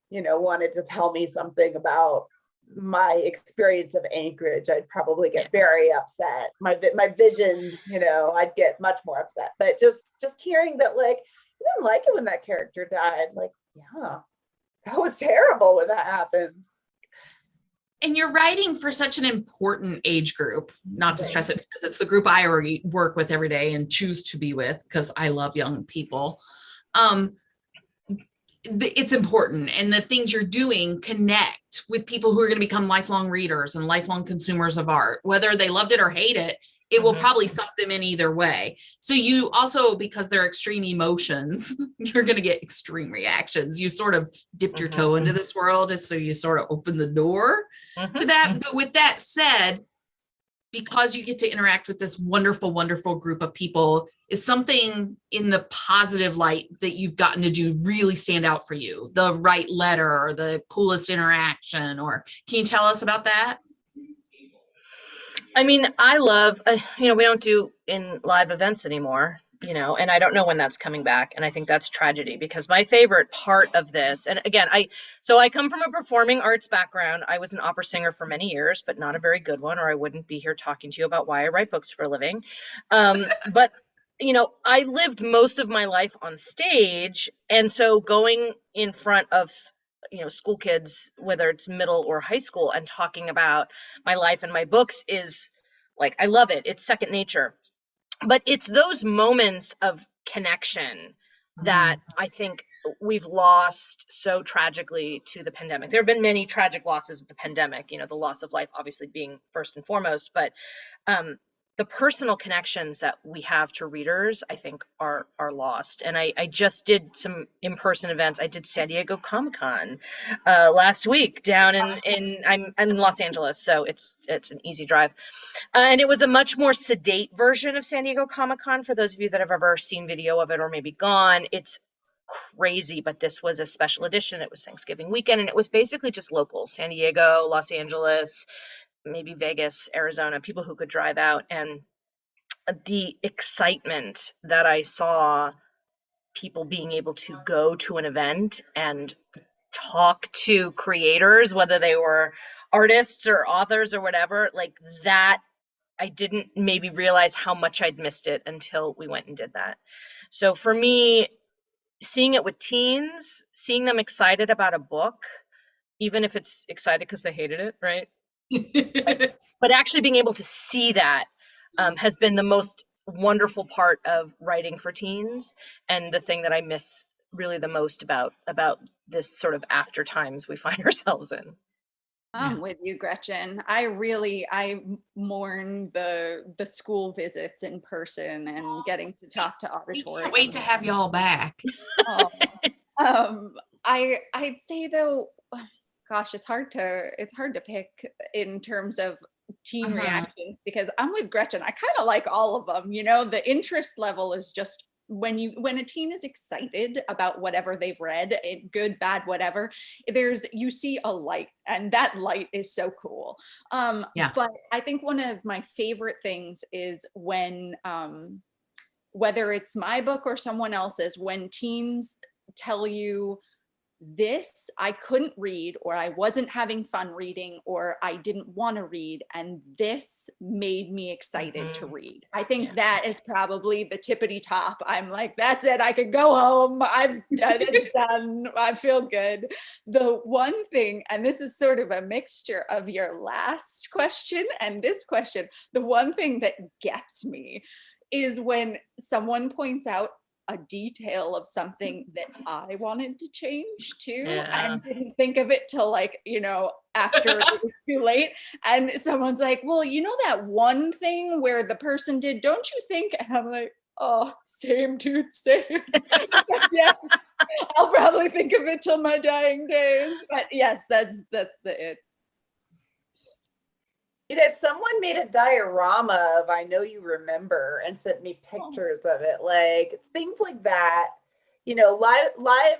you know, wanted to tell me something about my experience of Anchorage, I'd probably get very upset. My vision, you know, I'd get much more upset. But just hearing that, like, I didn't like it when that character died. Like, yeah, that was terrible when that happened. And you're writing for such an important age group, not to stress it, because it's the group I already work with every day and choose to be with because I love young people. It's important, and the things you're doing connect with people who are going to become lifelong readers and lifelong consumers of art, whether they loved it or hate it. It will probably suck them in either way. So you also, because they're extreme emotions, you're going to get extreme reactions. You sort of dipped your toe into this world, and so you sort of open the door to that. But with that said, because you get to interact with this wonderful, wonderful group of people, is something in the positive light that you've gotten to do really stand out for you? The right letter or the coolest interaction, or can you tell us about that? I mean, I love, you know, we don't do in live events anymore, you know, and I don't know when that's coming back. And I think that's tragedy, because my favorite part of this, and again, I come from a performing arts background. I was an opera singer for many years, but not a very good one, or I wouldn't be here talking to you about why I write books for a living. But, you know, I lived most of my life on stage. And so going in front of, you know, school kids, whether it's middle or high school, and talking about my life and my books is like, I love it. It's second nature. But it's those moments of connection that I think we've lost so tragically to the pandemic. There have been many tragic losses of the pandemic, you know, the loss of life obviously being first and foremost, but the personal connections that we have to readers, I think, are lost. And I just did some in-person events. I did San Diego Comic-Con last week down I'm in Los Angeles, so it's an easy drive. And it was a much more sedate version of San Diego Comic-Con. For those of you that have ever seen video of it or maybe gone, it's crazy, but this was a special edition. It was Thanksgiving weekend, and it was basically just locals, San Diego, Los Angeles, maybe Vegas, Arizona, people who could drive out. And the excitement that I saw people being able to go to an event and talk to creators, whether they were artists or authors or whatever, like that, I didn't maybe realize how much I'd missed it until we went and did that. So for me, seeing it with teens, seeing them excited about a book, even if it's excited because they hated it, right? But actually being able to see that has been the most wonderful part of writing for teens, and the thing that I miss really the most about this sort of after times we find ourselves in. I'm with you, Gretchen. I mourn the school visits in person and getting to talk to auditoriums. We can't wait to have y'all back. I'd say though, gosh, it's hard to pick in terms of teen reactions, because I'm with Gretchen. I kind of like all of them. You know, the interest level is just when a teen is excited about whatever they've read, good, bad, whatever, you see a light, and that light is so cool. But I think one of my favorite things is when, whether it's my book or someone else's, when teens tell you, this I couldn't read, or I wasn't having fun reading, or I didn't want to read, and this made me excited to read. I think that is probably the tippity top. I'm like, that's it. I could go home. It's done. I feel good. The one thing, and this is sort of a mixture of your last question and this question, the one thing that gets me is when someone points out a detail of something that I wanted to change too, and didn't think of it till, like, you know, after it was too late. And someone's like, well, you know, that one thing where the person did, don't you think? And I'm like, oh, same dude, same. Yeah, I'll probably think of it till my dying days. But yes, that's the it. You know, someone made a diorama of I Know You Remember and sent me pictures of it, like things like that. You know, live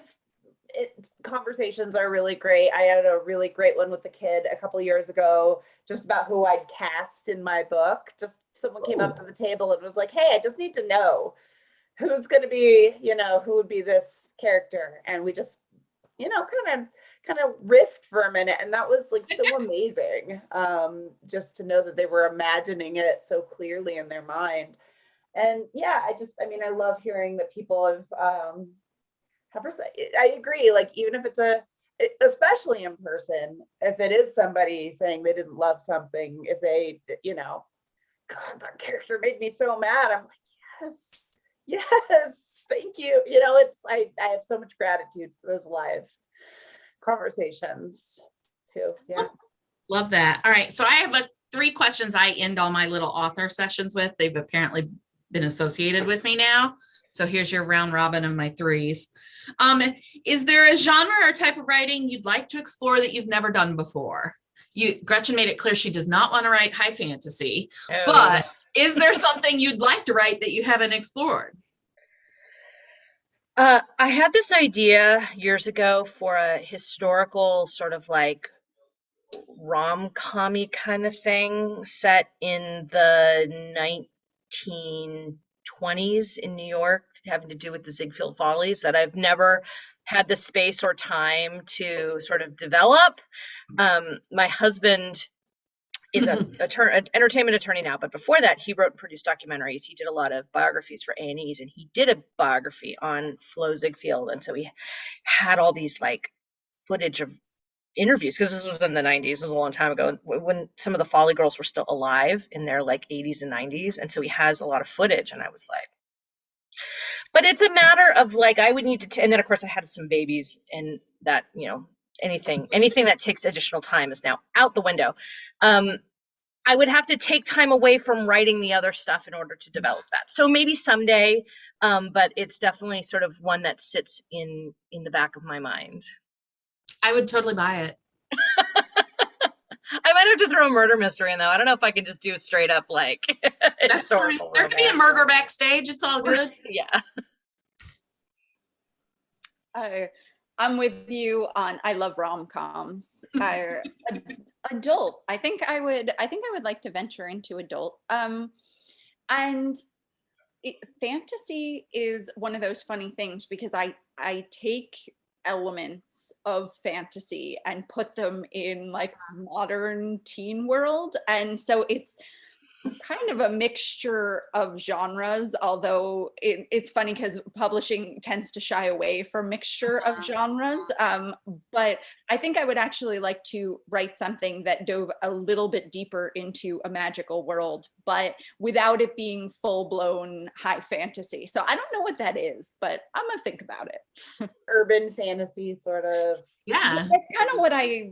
conversations are really great. I had a really great one with the kid a couple years ago, just about who I'd cast in my book. Just someone came up to the table and was like, hey, I just need to know who's going to be, who would be this character. And we just, kind of riffed for a minute. And that was like so amazing, just to know that they were imagining it so clearly in their mind. And yeah, I love hearing that people have I agree. Like, even if especially in person, if it is somebody saying they didn't love something, if they, God, that character made me so mad. I'm like, yes, thank you. I have so much gratitude for those live conversations too. Yeah. Love that. All right. So I have 3 questions I end all my little author sessions with. They've apparently been associated with me now. So here's your round robin of my 3s. Is there a genre or type of writing you'd like to explore that you've never done before? Gretchen made it clear she does not want to write high fantasy, but is there something you'd like to write that you haven't explored? I had this idea years ago for a historical sort of like rom-com-y kind of thing set in the 1920s in New York, having to do with the Ziegfeld Follies, that I've never had the space or time to sort of develop. My husband is an entertainment attorney now, but before that, he wrote and produced documentaries. He did a lot of biographies for A&Es, and he did a biography on Flo Ziegfeld. And so he had all these like footage of interviews, because this was in the 90s, this was a long time ago, when some of the Folly girls were still alive in their like 80s and 90s. And so he has a lot of footage, and I was like, but it's a matter of like, I would need to, and then of course I had some babies, and that, anything that takes additional time is now out the window. I would have to take time away from writing the other stuff in order to develop that. So maybe someday, but it's definitely sort of one that sits in the back of my mind. I would totally buy it. I might have to throw a murder mystery in, though. I don't know if I can just do a straight up like That's fine. There could be a murder backstage. It's all good. Yeah. I'm with you on, I love rom-coms. Adult. I think I would like to venture into adult. And fantasy is one of those funny things, because I take elements of fantasy and put them in like modern teen world. And so it's kind of a mixture of genres, although it's funny because publishing tends to shy away from mixture of genres. But I think I would actually like to write something that dove a little bit deeper into a magical world, but without it being full-blown high fantasy. So I don't know what that is, but I'm gonna think about it. Urban fantasy, sort of. Yeah. That's kind of what I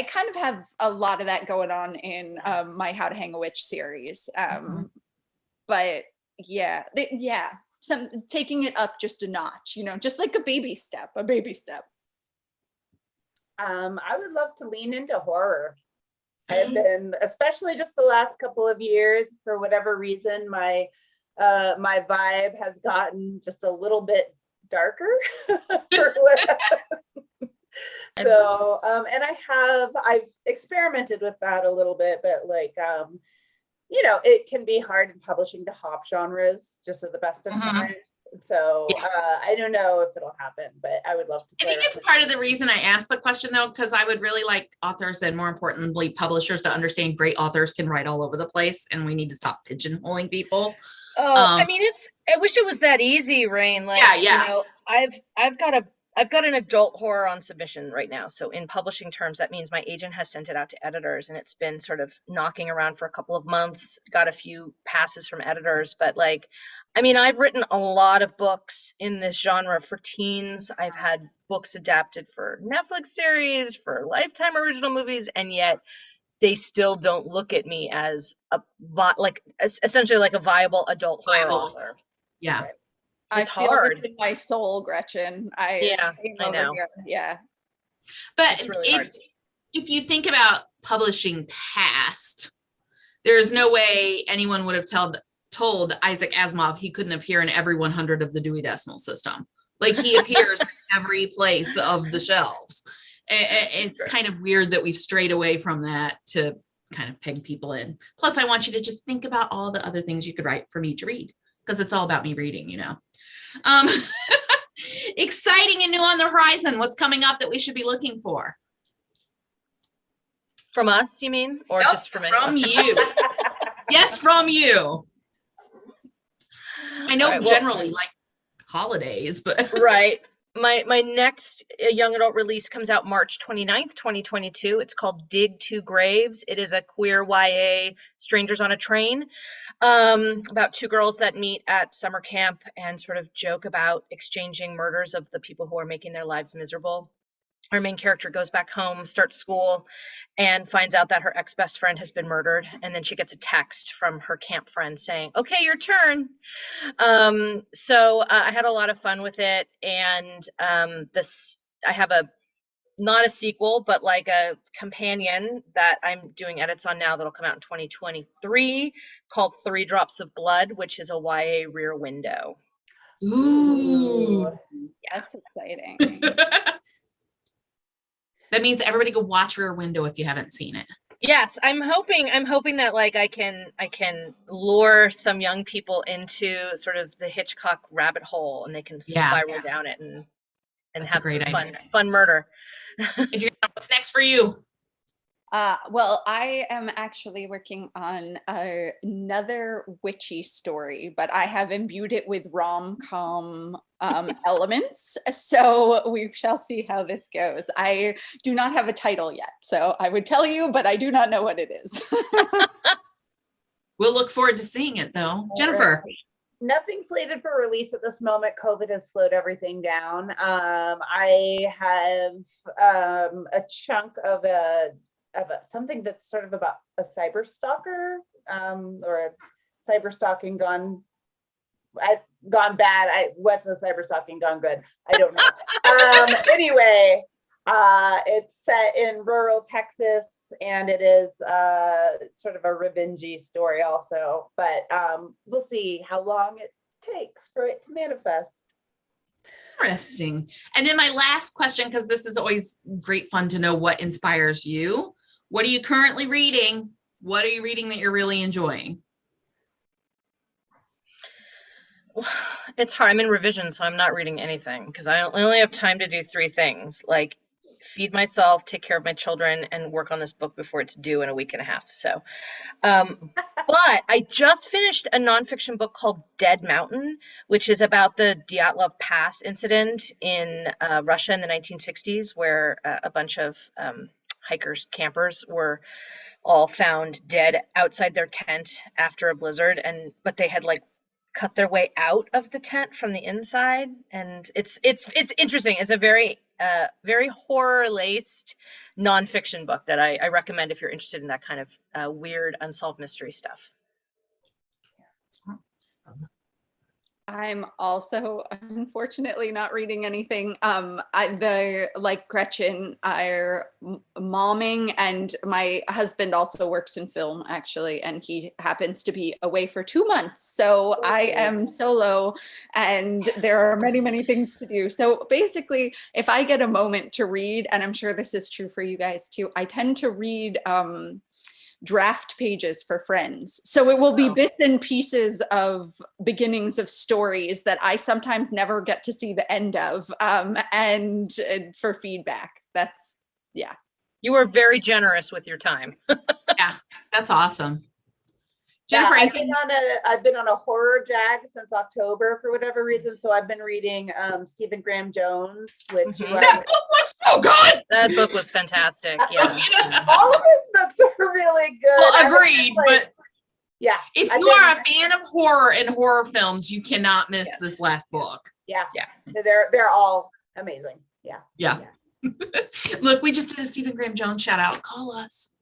kind of have a lot of that going on in my How to Hang a Witch series. But yeah, some taking it up just a notch, just like a baby step. I would love to lean into horror. I've been, especially just the last couple of years, for whatever reason, my vibe has gotten just a little bit darker. So, and I've experimented with that a little bit, but like, it can be hard in publishing to hop genres just at the best of times. So I don't know if it'll happen, but I would love to. I think it's part of the reason I asked the question, though, because I would really like authors, and more importantly, publishers, to understand great authors can write all over the place, and we need to stop pigeonholing people. I mean, I wish it was that easy, Rain. Like, I've got an adult horror on submission right now. So in publishing terms, that means my agent has sent it out to editors, and it's been sort of knocking around for a couple of months, got a few passes from editors. But like, I mean, I've written a lot of books in this genre for teens. I've had books adapted for Netflix series, for Lifetime original movies, and yet they still don't look at me as essentially like a viable adult horror author. Yeah. It's I feel hard. it in my soul, Gretchen. I know. Here. Yeah. But It's really hard. if you think about publishing past, there's no way anyone would have told Isaac Asimov he couldn't appear in every 100 of the Dewey Decimal System. Like he appears in every place of the shelves. It's kind of weird that we've strayed away from that to kind of peg people in. Plus, I want you to just think about all the other things you could write for me to read, because it's all about me reading, you know. Exciting and new on the horizon. What's coming up that we should be looking for? From us, you mean? Or Nope, just from anyone? from you. Yes, from you. I know All right, well, generally like holidays, but right. My next young adult release comes out March 29th, 2022. It's called Dig Two Graves. It is a queer YA strangers on a train, about two girls that meet at summer camp and sort of joke about exchanging murders of the people who are making their lives miserable. Our main character goes back home, starts school, and finds out that her ex-best friend has been murdered. And then she gets a text from her camp friend saying, okay, your turn. So I had a lot of fun with it. And I have not a sequel, but like a companion that I'm doing edits on now that'll come out in 2023 called 3 Drops of Blood, which is a YA Rear Window. ooh. That's exciting. That means everybody go watch Rear Window if you haven't seen it. Yes, I'm hoping that like I can lure some young people into sort of the Hitchcock rabbit hole, and they can spiral down it and That's a have some great idea. fun murder. Adrianne, what's next for you? Well, I am actually working on another witchy story, but I have imbued it with rom-com elements. So we shall see how this goes. I do not have a title yet, so I would tell you, but I do not know what it is. We'll look forward to seeing it though. Jennifer. Nothing slated for release at this moment. COVID has slowed everything down. I have a chunk of something that's sort of about a cyber stalker, or a cyber stalking gone bad. What's a cyber stalking gone good? I don't know. Anyway, it's set in rural Texas, and it is sort of a revenge-y story also, but we'll see how long it takes for it to manifest. Interesting. And then my last question, because this is always great fun to know what inspires you. What are you currently reading? What are you reading that you're really enjoying? It's hard. I'm in revision, so I'm not reading anything because I only have time to do 3 things, like feed myself, take care of my children, and work on this book before it's due in a week and a half. So, but I just finished a nonfiction book called Dead Mountain, which is about the Dyatlov Pass incident in Russia in the 1960s, where a bunch of hikers, campers were all found dead outside their tent after a blizzard, but they had like cut their way out of the tent from the inside, and it's interesting. It's a very horror laced nonfiction book that I recommend if you're interested in that kind of weird unsolved mystery stuff. I'm also unfortunately not reading anything. Like Gretchen, are momming, and my husband also works in film actually, and he happens to be away for 2 months. So I am solo, and there are many, many things to do. So basically, if I get a moment to read, and I'm sure this is true for you guys too, I tend to read draft pages for friends. So it will be bits and pieces of beginnings of stories that I sometimes never get to see the end of, and for feedback. That's, yeah. You are very generous with your time. Yeah, that's awesome. Jennifer, yeah, I've been on a horror jag since October for whatever reason. So I've been reading Stephen Graham Jones, which that book was so good. That book was fantastic. Yeah. All of his books are really good. Well, agreed, but yeah, if you are a fan of horror and horror films, you cannot miss this last book. Yeah, they're all amazing. Yeah. Look, we just did a Stephen Graham Jones shout out. Call us.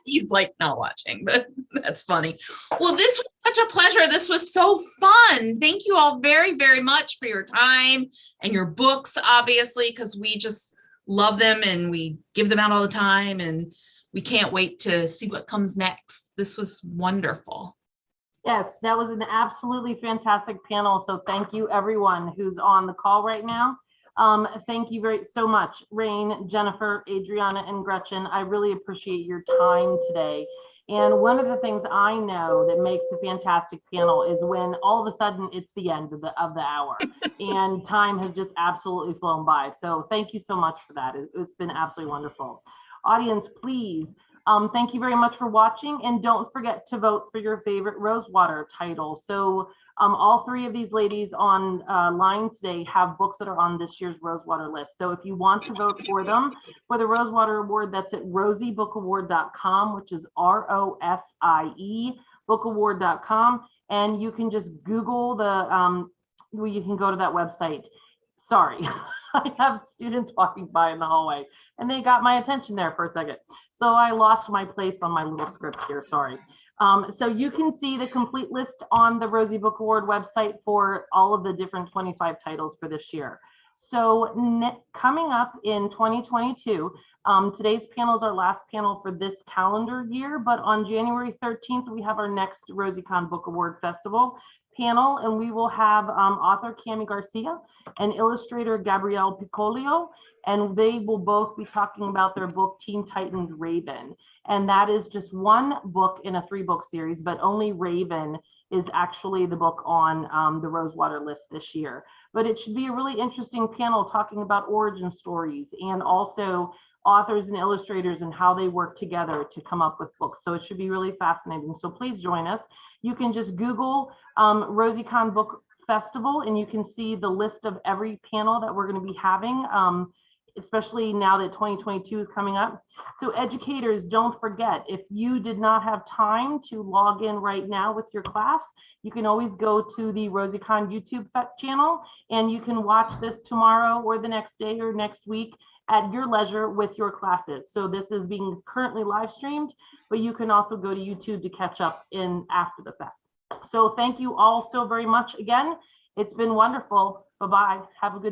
He's like not watching, but that's funny. Well, this was such a pleasure. This was so fun. Thank you all very, very much for your time and your books, obviously, because we just love them and we give them out all the time, and we can't wait to see what comes next. This was wonderful. Yes, that was an absolutely fantastic panel. So thank you everyone who's on the call right now. Thank you so much, Rain, Jennifer, Adriana, and Gretchen. I really appreciate your time today. And one of the things I know that makes a fantastic panel is when all of a sudden it's the end of the hour and time has just absolutely flown by. So thank you so much for that. It's been absolutely wonderful. Audience, please, thank you very much for watching, and don't forget to vote for your favorite Rosewater title. So all three of these ladies on line today have books that are on this year's Rosewater list. So if you want to vote for them for the Rosewater Award, that's at rosiebookaward.com, which is ROSIE bookaward.com. And you can just Google you can go to that website. Sorry, I have students walking by in the hallway and they got my attention there for a second. So I lost my place on my little script here, sorry. So you can see the complete list on the Rosie Book Award website for all of the different 25 titles for this year. So coming up in 2022, today's panel is our last panel for this calendar year, but on January 13th, we have our next RosieCon Book Award Festival panel, and we will have author Cami Garcia and illustrator Gabrielle Piccolio, and they will both be talking about their book Teen Titans Raven. And that is just one book in a 3-book series, but only Raven is actually the book on the Rosewater list this year. But it should be a really interesting panel talking about origin stories and also authors and illustrators and how they work together to come up with books. So it should be really fascinating. So please join us. You can just Google RosieCon Book Festival and you can see the list of every panel that we're going to be having, especially now that 2022 is coming up. So educators, don't forget, if you did not have time to log in right now with your class, you can always go to the RosieCon YouTube channel and you can watch this tomorrow or the next day or next week at your leisure with your classes. So this is being currently live streamed, but you can also go to YouTube to catch up in after the fact. So thank you all so very much again. It's been wonderful. Bye-bye. Have a good